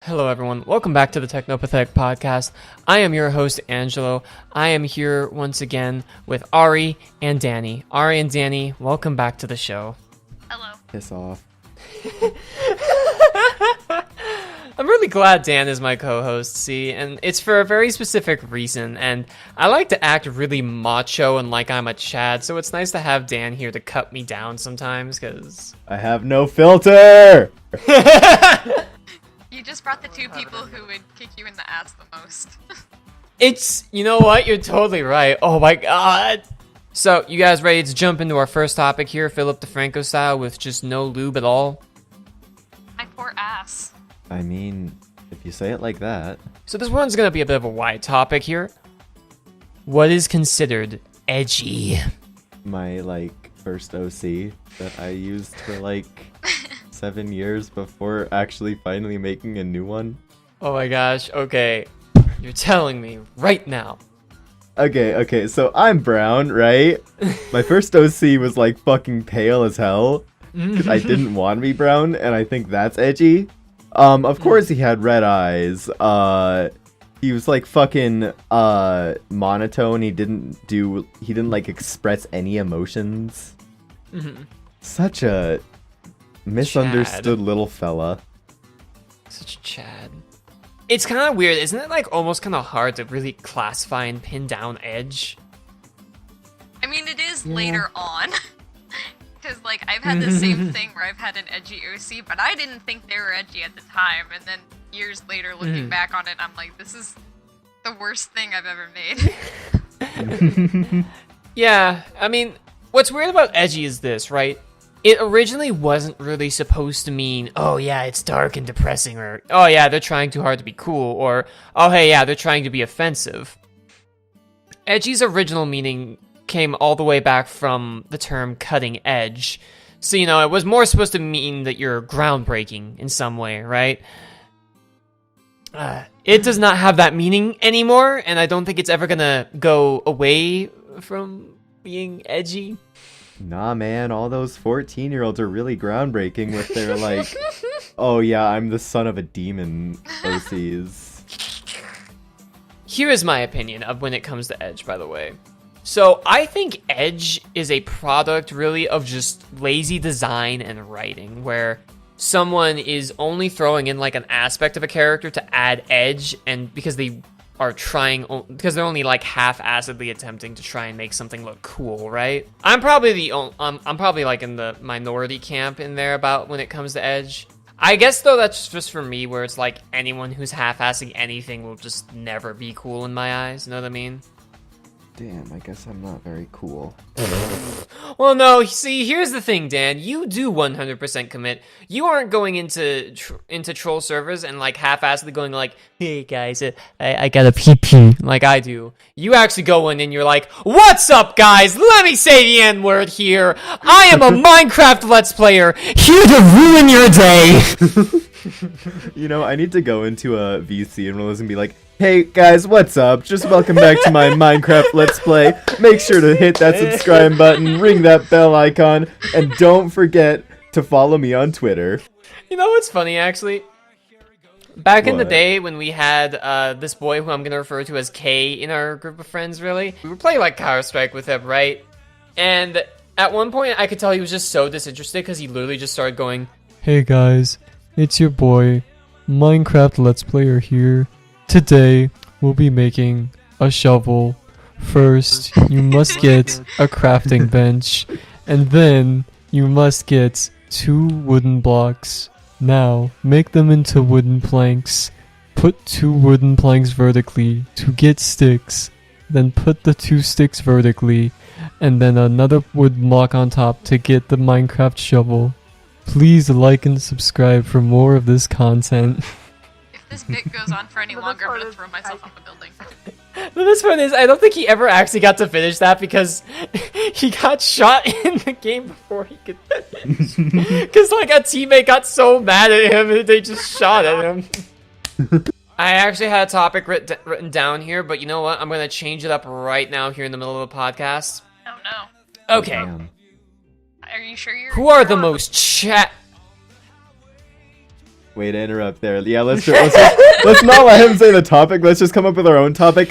Hello everyone, welcome back to the Teknopathetic Podcast. I am your host, Angelo. I am here once again with Ari and Danny. Ari and Danny, welcome back to the show. Hello. Piss off. I'm really glad Dan is my co-host, see, and it's for a very specific reason, and I like to act really macho and like I'm a Chad, so it's nice to have Dan here to cut me down sometimes, because... I have no filter! You just brought the two people who would kick you in the ass the most. You know what, you're totally right. Oh my god. So, you guys ready to jump into our first topic here, Philip DeFranco style, with just no lube at all? My poor ass. I mean, if you say it like that. So this one's gonna be a bit of a wide topic here. What is considered edgy? My, first OC that I used for, 7 years before actually finally making a new one. Oh my gosh, okay. You're telling me right now. Okay, so I'm brown, right? My first OC was, fucking pale as hell. Because I didn't want to be brown, and I think that's edgy. Of course he had red eyes. He was fucking monotone. He didn't express any emotions. Such a misunderstood little fella. Such a Chad. It's kind of weird, isn't it? Almost kind of hard to really classify and pin down edge. I mean, it is later on. Because, I've had the same thing where I've had an edgy OC, but I didn't think they were edgy at the time. And then years later, looking back on it, I'm like, this is the worst thing I've ever made. Yeah, I mean, what's weird about edgy is this, right? It originally wasn't really supposed to mean, oh yeah, it's dark and depressing, or oh yeah, they're trying too hard to be cool, or oh hey, yeah, they're trying to be offensive. Edgy's original meaning came all the way back from the term cutting edge. So, it was more supposed to mean that you're groundbreaking in some way, right? It does not have that meaning anymore, and I don't think it's ever gonna go away from being edgy. Nah, man, all those 14-year-olds are really groundbreaking with their, oh yeah, I'm the son of a demon OCs. Here is my opinion of when it comes to edge, by the way. So, I think edge is a product, really, of just lazy design and writing, where someone is only throwing in, an aspect of a character to add edge, and because they're only, half-assedly attempting to try and make something look cool, right? I'm probably in the minority camp in there about when it comes to edge. I guess, though, that's just for me, where it's anyone who's half-assing anything will just never be cool in my eyes, you know what I mean? Damn, I guess I'm not very cool. Well, no, see, here's the thing, Dan. You do 100% commit. You aren't going into troll servers and, half-assedly going hey, guys, I got a pee-pee, like I do. You actually go in and you're like, what's up, guys? Let me say the N-word here. I am a Minecraft Let's Player, here to ruin your day. I need to go into a VC and be like, hey guys, what's up? Just welcome back to my Minecraft Let's Play. Make sure to hit that subscribe button, ring that bell icon, and don't forget to follow me on Twitter. You know what's funny, actually? Back in the day when we had this boy who I'm going to refer to as K in our group of friends, really, we were playing Counter-Strike with him, right? And at one point I could tell he was just so disinterested because he literally just started going, hey guys, it's your boy, Minecraft Let's Player here. Today, we'll be making a shovel. First, you must get a crafting bench, and then you must get 2 wooden blocks. Now, make them into wooden planks. Put 2 wooden planks vertically to get sticks. Then put the 2 sticks vertically, and then another wood block on top to get the Minecraft shovel. Please like and subscribe for more of this content. If this bit goes on for any longer, I'm gonna throw myself off the building. The best part is, I don't think he ever actually got to finish that because he got shot in the game before he could finish. Because, a teammate got so mad at him and they just shot at him. I actually had a topic written down here, but you know what? I'm going to change it up right now here in the middle of the podcast. Oh, no. Okay. Are you sure you're... Who are the most Way to interrupt there. Yeah, let's not let him say the topic. Let's just come up with our own topic.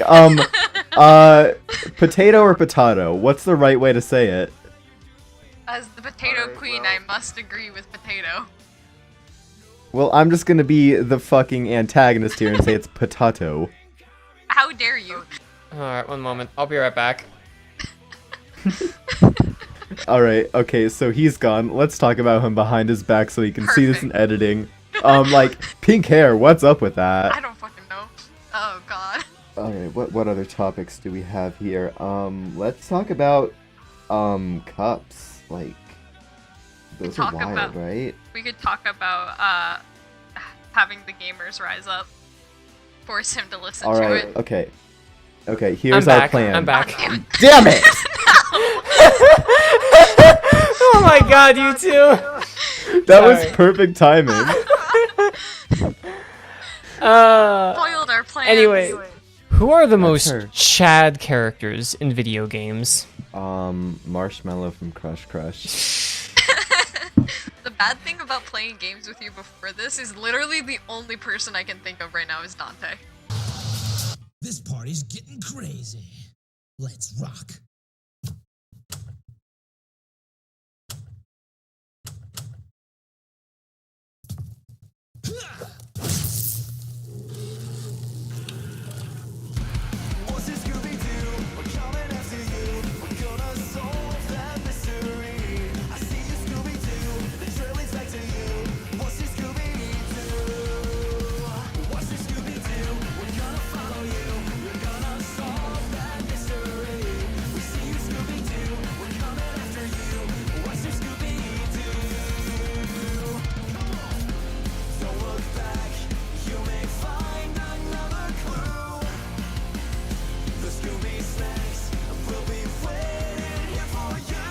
Potato or potato? What's the right way to say it? As the potato queen, I must agree with potato. Well, I'm just gonna be the fucking antagonist here and say it's potato. How dare you? Alright, one moment. I'll be right back. Alright, okay, so he's gone. Let's talk about him behind his back so he can see this in editing. Like, pink hair, what's up with that? I don't fucking know. Oh god. Alright, what other topics do we have here? Let's talk about, cups. Like, those are wild, right? We could talk about, having the gamers rise up. Force him to listen to it. Okay. Okay, here's our plan. I'm back. Damn it! Oh my god, you two! That was perfect timing. Spoiled our plans. Anyway, who are the most Chad characters in video games? Marshmallow from Crush Crush. The bad thing about playing games with you before this is literally the only person I can think of right now is Dante. This party's getting crazy. Let's rock. What's this Scooby-Doo? We're coming after you. We're gonna solve that mystery. I see you, Scooby-Doo. The trail leads back to you. What's this Scooby-Doo? What's this Scooby-Doo? We're gonna follow you. We're gonna solve that mystery. We see you, Scooby-Doo. We're coming after you. What's this Scooby-Doo? Don't look back. You may find another clue. The Scooby snacks will be waiting here for you.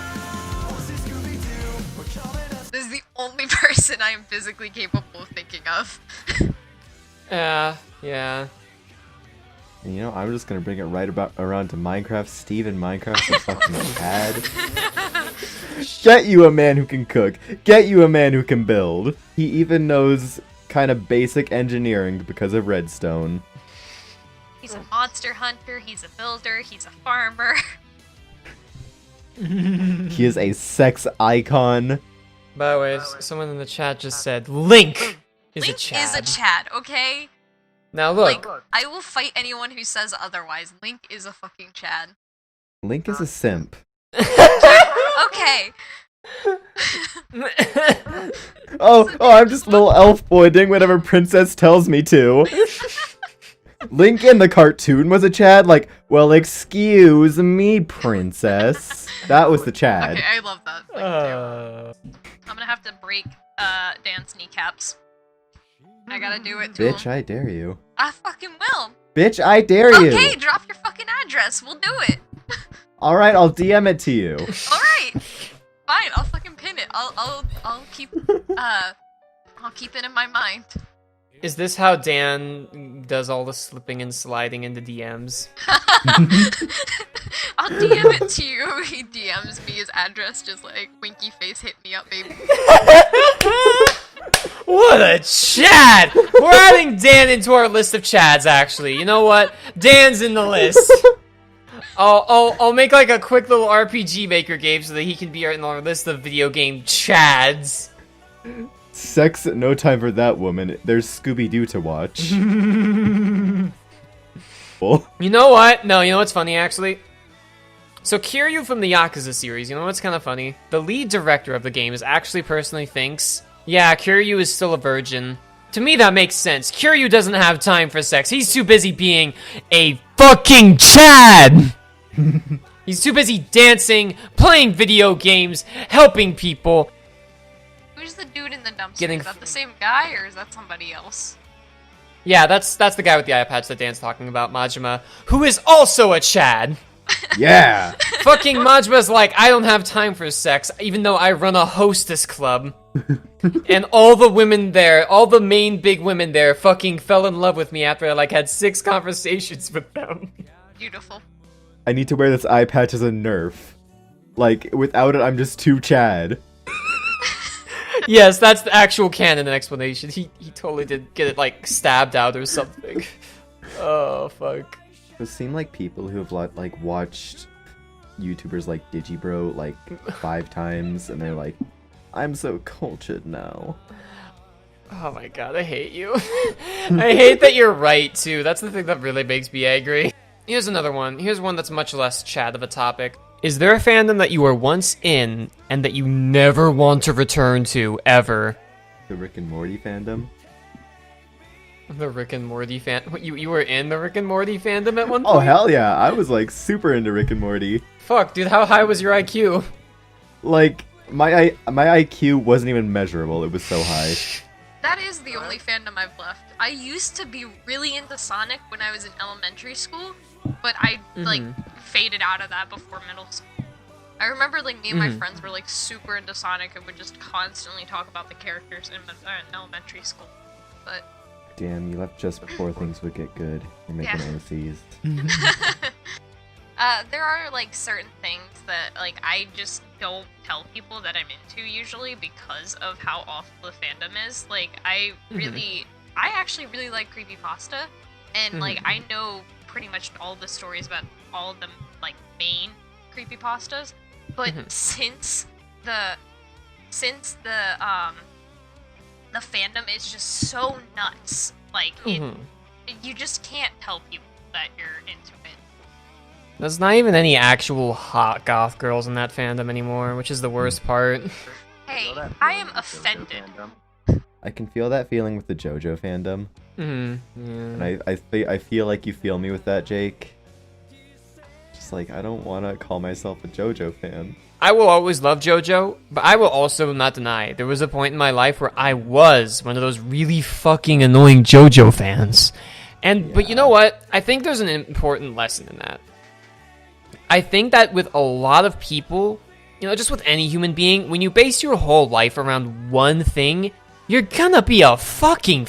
What's this Scooby-Doo? We're coming after. This is the only person I am physically capable of thinking of. Yeah. And you know, I'm just gonna bring it right around to Minecraft. Steve in Minecraft is fucking bad. Get you a man who can cook. Get you a man who can build. He even knows kind of basic engineering because of redstone. He's a monster hunter, he's a builder, he's a farmer. He is a sex icon. By the way, someone in the chat just said Link is Link a Chad. is a Chad, okay? Now look. Like, I will fight anyone who says otherwise. Link is a fucking Chad. Link is a simp. Okay. Oh, I'm just a little elf boy doing whatever princess tells me to. Link in the cartoon was a Chad, like, well, excuse me, princess. That was the Chad. Okay, I love that. Link too. I'm gonna have to break Dan's kneecaps. I gotta do it to Bitch, him. I dare you. I fucking will. Bitch, I dare you. Okay, drop your fucking address. We'll do it. Alright, I'll DM it to you. Alright. Fine, I'll fucking pin it. I'll keep I'll keep it in my mind. Is this how Dan does all the slipping and sliding into DMs? I'll DM it to you. He DMs me his address, just like winky face, hit me up, baby. What a Chad! We're adding Dan into our list of Chads, actually. You know what? Dan's in the list. I'll make like a quick little RPG maker game so that he can be in our list of video game Chads. Sex, no time for that woman. There's Scooby-Doo to watch. Well, You know what? No, you know what's funny, actually? So Kiryu from the Yakuza series, you know what's kind of funny? The lead director of the game is actually personally thinks, yeah, Kiryu is still a virgin. To me, that makes sense. Kiryu doesn't have time for sex. He's too busy being a fucking Chad! He's too busy dancing, playing video games, helping people. Who's the dude in the dumpster? Getting- Is that the same guy or is that somebody else? Yeah, that's the guy with the eye patch that Dan's talking about, Majima, who is also a Chad. yeah. Fucking Majima's like, I don't have time for sex, even though I run a hostess club. And all the women there, all the main big women there fucking fell in love with me after I like had 6 conversations with them. Beautiful. I need to wear this eye patch as a nerf. Like, without it, I'm just too Chad. Yes, that's the actual canon explanation. He totally did get it like stabbed out or something. Oh fuck. It seem like people who have like watched YouTubers like Digibro like 5 times, and they're like, I'm so cultured now. Oh my god, I hate you. I hate that you're right too. That's the thing that really makes me angry. Here's another one. Here's one that's much less chat of a topic. Is there a fandom that you were once in and that you never want to return to ever? The Rick and Morty fandom. The Rick and Morty fan. You were in the Rick and Morty fandom at one point? Oh hell yeah! I was like super into Rick and Morty. Fuck, dude, how high was your IQ? Like my IQ wasn't even measurable. It was so high. That is the only fandom I've left. I used to be really into Sonic when I was in elementary school, but I like faded out of that before middle school. I remember like me and my friends were like super into Sonic and would just constantly talk about the characters in elementary school. But Damn, you left just before things would get good. You're making OCs. there are like certain things that like I just don't tell people that I'm into usually because of how awful the fandom is. Like I actually really like creepypasta, and like I know pretty much all the stories about all of the like main creepypastas, but since the fandom is just so nuts, like you just can't tell people that you're into it. There's not even any actual hot goth girls in that fandom anymore, which is the worst part. Hey, I am offended. I can feel that feeling with the JoJo fandom. And I feel like you feel me with that, Jake. Just like, I don't want to call myself a JoJo fan. I will always love JoJo, but I will also not deny there was a point in my life where I was one of those really fucking annoying JoJo fans. But you know what? I think there's an important lesson in that. I think that with a lot of people, you know, just with any human being, when you base your whole life around one thing, you're gonna be a fucking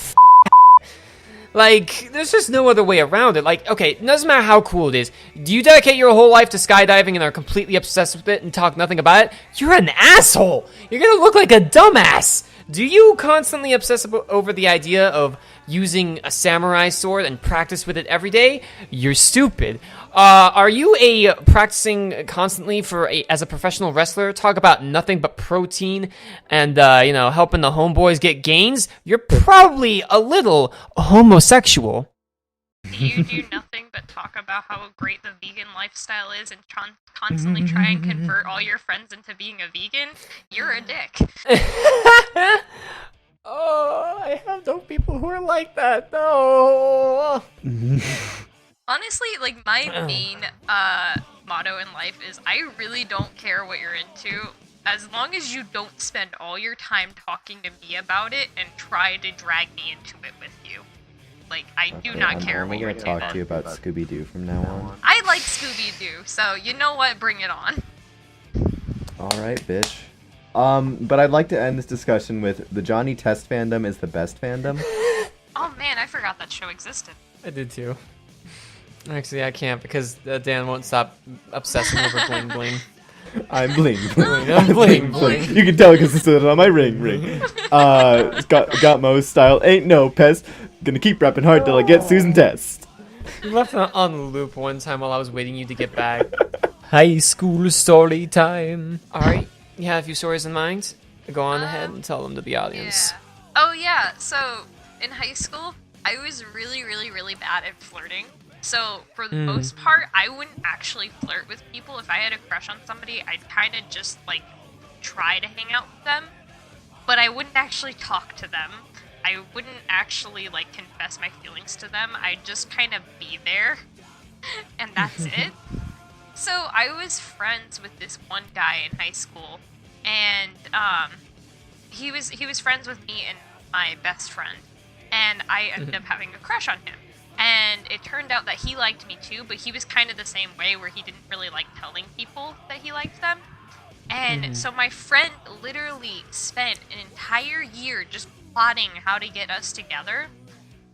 Like, there's just no other way around it. Like, okay, it doesn't matter how cool it is. Do you dedicate your whole life to skydiving and are completely obsessed with it and talk nothing about it? You're an asshole! You're gonna look like a dumbass! Do you constantly obsess over the idea of using a samurai sword and practice with it every day? You're stupid. Are you practicing constantly as a professional wrestler? Talk about nothing but protein and, you know, helping the homeboys get gains? You're probably a little homosexual. Do you do nothing but talk about how great the vegan lifestyle is and constantly try and convert all your friends into being a vegan? You're a dick. Oh, I have no people who are like that, no. Honestly, like, my main motto in life is I really don't care what you're into, as long as you don't spend all your time talking to me about it and try to drag me into it with you. Like, I do not care what you're into. I'm only gonna talk to you about Scooby-Doo from now on. I like Scooby-Doo, so you know what? Bring it on. Alright, bitch. But I'd like to end this discussion with the Johnny Test fandom is the best fandom. Oh man, I forgot that show existed. I did too. Actually, I can't because Dan won't stop obsessing over bling bling. I'm bling bling. I'm bling bling. You can tell because it's on my ring. Got Mo's style. Ain't no pest. Gonna keep rapping hard till I get Susan Test. You left it on loop one time while I was waiting you to get back. High school story time. Alright, you have a few stories in mind? Go on ahead and tell them to the audience. Yeah. Oh yeah, so in high school, I was really, really, really bad at flirting. So for the most part, I wouldn't actually flirt with people. If I had a crush on somebody, I'd kind of just like try to hang out with them, but I wouldn't actually talk to them. I wouldn't actually like confess my feelings to them. I'd just kind of be there, and that's it. So I was friends with this one guy in high school, and he was friends with me and my best friend, and I ended up having a crush on him. And it turned out that he liked me too, but he was kind of the same way where he didn't really like telling people that he liked them. And so my friend literally spent an entire year just plotting how to get us together.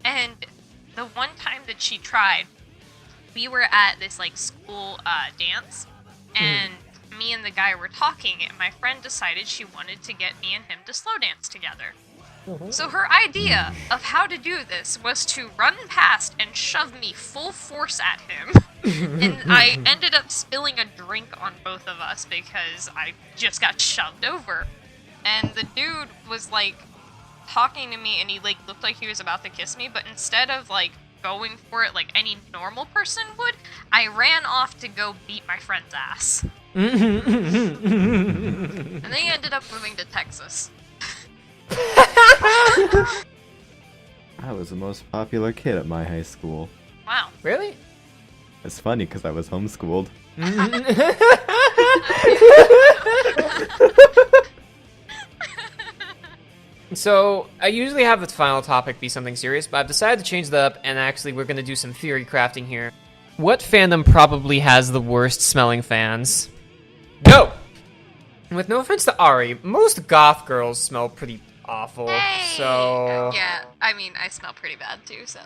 And the one time that she tried, we were at this like school dance, and me and the guy were talking, and my friend decided she wanted to get me and him to slow dance together. So her idea of how to do this was to run past and shove me full force at him. And I ended up spilling a drink on both of us because I just got shoved over. And the dude was like talking to me, and he like looked like he was about to kiss me, but instead of like going for it like any normal person would, I ran off to go beat my friend's ass. And they ended up moving to Texas. I was the most popular kid at my high school. Wow. Really? It's funny because I was homeschooled. So, I usually have the final topic be something serious, but I've decided to change that up, and actually we're going to do some theory crafting here. What fandom probably has the worst smelling fans? Go! With no offense to Ari, most goth girls smell pretty awful, Hey! so... Yeah, I mean, I smell pretty bad too, so.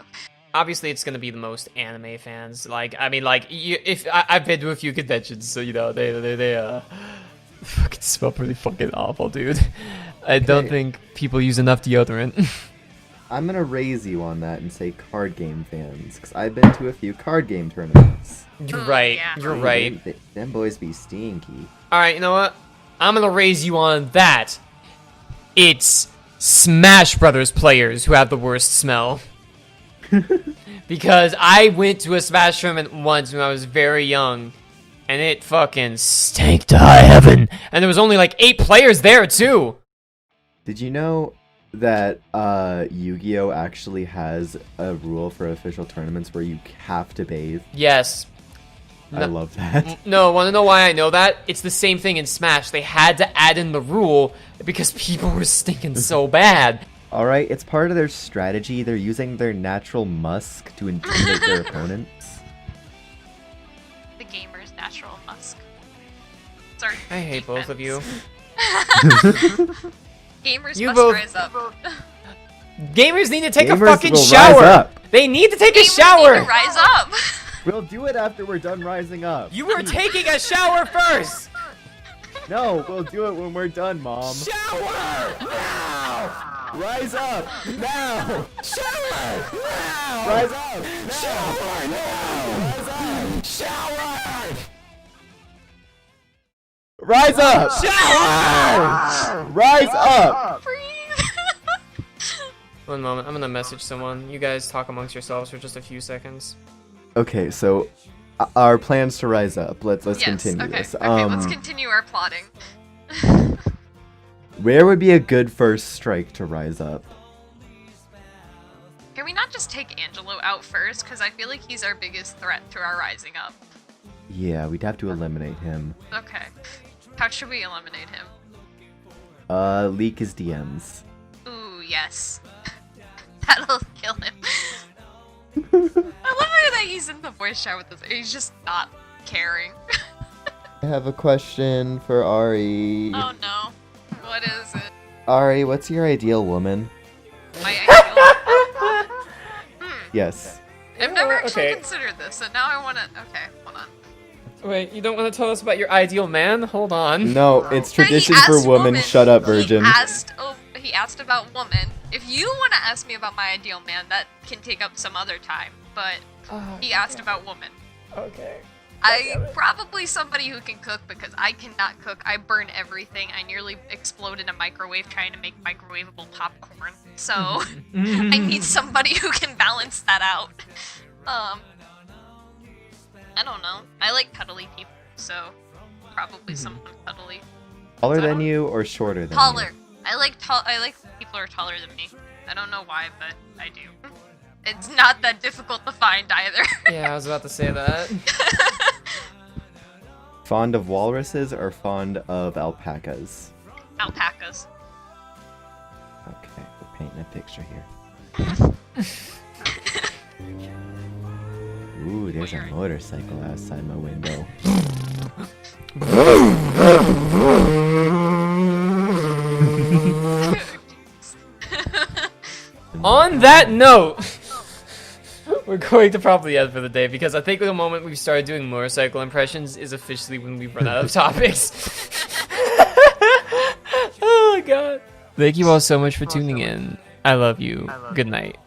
Obviously, it's gonna be the most anime fans. Like, I mean, like, I've been to a few conventions, so, you know, they fucking smell pretty fucking awful, dude. I don't think people use enough deodorant. I'm gonna raise you on that and say card game fans, because I've been to a few card game tournaments. You're Oh, right. yeah. You're right. Them boys be stinky. Alright, you know what? I'm gonna raise you on that. It's Smash Brothers players who have the worst smell. Because I went to a Smash tournament once when I was very young, and it fucking stank to high heaven. And there was only like 8 players there, too. Did you know that Yu-Gi-Oh! Actually has a rule for official tournaments where you have to bathe? Yes. I love that. No, want to know why I know that? It's the same thing in Smash. They had to add in the rule because people were stinking so bad. Alright, it's part of their strategy. They're using their natural musk to intimidate their opponents. The gamer's natural musk. Sorry. I hate both of you. Gamers You must both- rise up. Gamers need to take a Gamers fucking will rise shower. up. They need to take a Gamers shower. need to rise up. We'll do it after we're done rising up. You were taking a shower first. No, we'll do it when we're done, Mom. Shower now. Rise up now! Shower now. Rise up now! Shower now. Rise up! Shower. Shower. Rise up! Breathe. One moment. I'm gonna message someone. You guys talk amongst yourselves for just a few seconds. Okay, so our plans to rise up. Let's Yes, continue okay, this. okay, let's continue our plotting. Where would be a good first strike to rise up? Can we not just take Angelo out first? Because I feel like he's our biggest threat to our rising up. Yeah, we'd have to eliminate him. Okay. How should we eliminate him? Leak his DMs. Ooh, yes. That'll kill him. I love it that he's in the voice chat with us. He's just not caring. I have a question for Ari. Oh no. What is it? Ari, what's your ideal woman? My ideal... Yes. I've never actually Okay. considered this, and now I want to... Okay, hold on. Wait, you don't want to tell us about your ideal man? Hold on. No, it's But he tradition for asked woman. Shut up, virgin. He asked about woman. If you want to ask me about my ideal man, that can take up some other time. But he asked about woman. Okay. Probably somebody who can cook, because I cannot cook. I burn everything. I nearly explode in a microwave trying to make microwavable popcorn. So I need somebody who can balance that out. I don't know. I like cuddly people, so probably someone cuddly. Taller than you or shorter than Taller. I like people who are taller than me. I don't know why, but I do. It's not that difficult to find either. Yeah, I was about to say that. you? Fond of walruses or fond of alpacas? Alpacas. Okay, we're painting a picture here. Ooh, there's a motorcycle outside my window. On that note, we're going to probably end for the day because I think the moment we started doing motorcycle impressions is officially when we run out of topics. Oh my god. Thank you all so much for tuning in. I love you. Good night.